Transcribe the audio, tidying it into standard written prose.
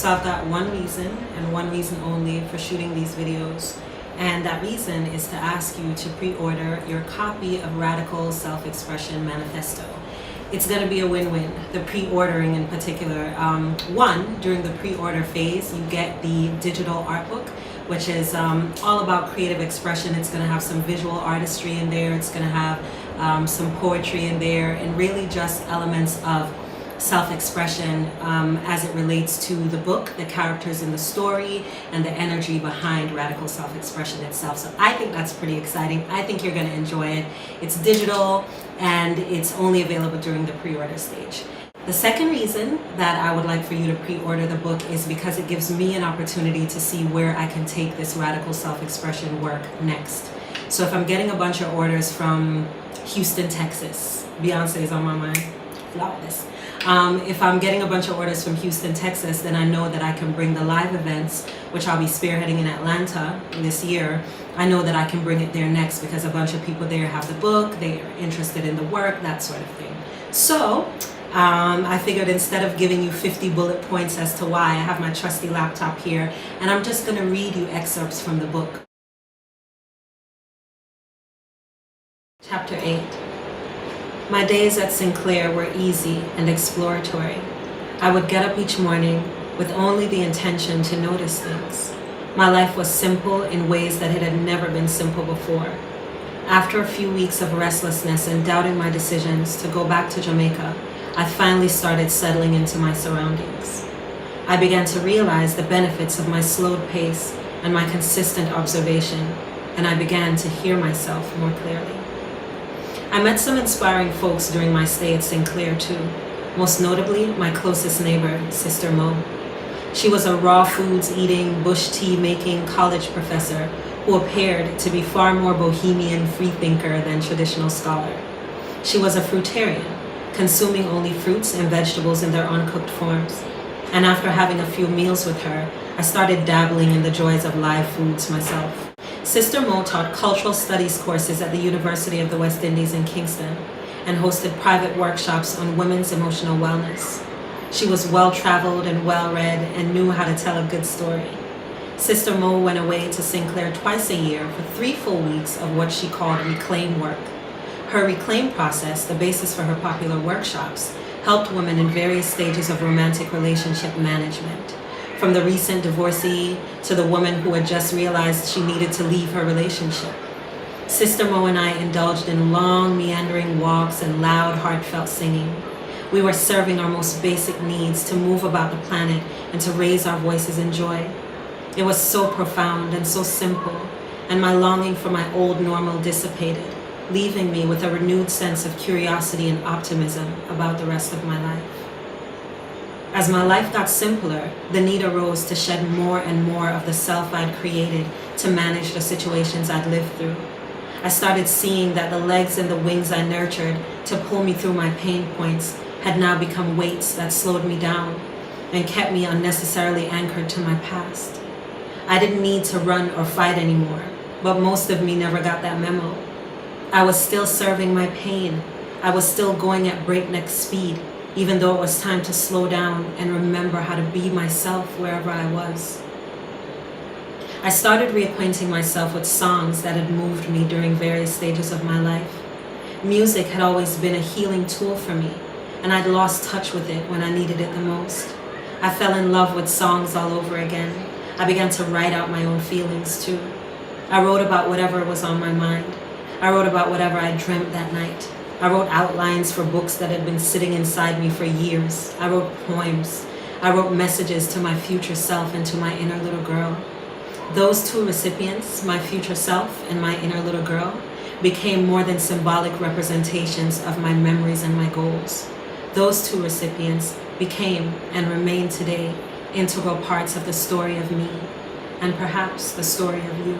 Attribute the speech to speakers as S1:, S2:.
S1: So I've got one reason and one reason only for shooting these videos. And that reason is to ask you to pre-order your copy of Radical Self-Expression Manifesto. It's going to be a win-win, the pre-ordering in particular. One, during the pre-order phase, you get the digital art book, which is all about creative expression. It's going to have some visual artistry in there. It's going to have some poetry in there, and really just elements of self-expression as it relates to the book, the characters in the story, and the energy behind radical self-expression itself. So I think that's pretty exciting. I think you're going to enjoy it. It's digital and it's only available during the pre-order stage. The second reason that I would like for you to pre-order the book is because it gives me an opportunity to see where I can take this radical self-expression work next. So if I'm getting a bunch of orders from Houston, Texas, Beyonce is on my mind, flawless. If I'm getting a bunch of orders from Houston, Texas, then I know that I can bring the live events, which I'll be spearheading in Atlanta this year. I know that I can bring it there next because a bunch of people there have the book, they are interested in the work, that sort of thing. So I figured instead of giving you 50 bullet points as to why, I have my trusty laptop here, and I'm just going to read you excerpts from the book. Chapter 8. My days at Sinclair were easy and exploratory. I would get up each morning with only the intention to notice things. My life was simple in ways that it had never been simple before. After a few weeks of restlessness and doubting my decisions to go back to Jamaica, I finally started settling into my surroundings. I began to realize the benefits of my slowed pace and my consistent observation, and I began to hear myself more clearly. I met some inspiring folks during my stay at Sinclair too, most notably my closest neighbor, Sister Mo. She was a raw foods eating, bush tea making college professor who appeared to be far more bohemian freethinker than traditional scholar. She was a fruitarian, consuming only fruits and vegetables in their uncooked forms. And after having a few meals with her, I started dabbling in the joys of live foods myself. Sister Mo taught cultural studies courses at the University of the West Indies in Kingston and hosted private workshops on women's emotional wellness. She was well-traveled and well-read and knew how to tell a good story. Sister Mo went away to Sinclair twice a year for 3 full weeks of what she called reclaim work. Her reclaim process, the basis for her popular workshops, helped women in various stages of romantic relationship management. From the recent divorcee to the woman who had just realized she needed to leave her relationship. Sister Mo and I indulged in long, meandering walks and loud, heartfelt singing. We were serving our most basic needs to move about the planet and to raise our voices in joy. It was so profound and so simple, and my longing for my old normal dissipated, leaving me with a renewed sense of curiosity and optimism about the rest of my life. As my life got simpler, the need arose to shed more and more of the self I'd created to manage the situations I'd lived through. I started seeing that the legs and the wings I nurtured to pull me through my pain points had now become weights that slowed me down and kept me unnecessarily anchored to my past. I didn't need to run or fight anymore, but most of me never got that memo. I was still serving my pain. I was still going at breakneck speed, even though it was time to slow down and remember how to be myself wherever I was. I started reacquainting myself with songs that had moved me during various stages of my life. Music had always been a healing tool for me, and I'd lost touch with it when I needed it the most. I fell in love with songs all over again. I began to write out my own feelings too. I wrote about whatever was on my mind. I wrote about whatever I dreamt that night. I wrote outlines for books that had been sitting inside me for years. I wrote poems. I wrote messages to my future self and to my inner little girl. Those two recipients, my future self and my inner little girl, became more than symbolic representations of my memories and my goals. Those two recipients became and remain today integral parts of the story of me, and perhaps the story of you.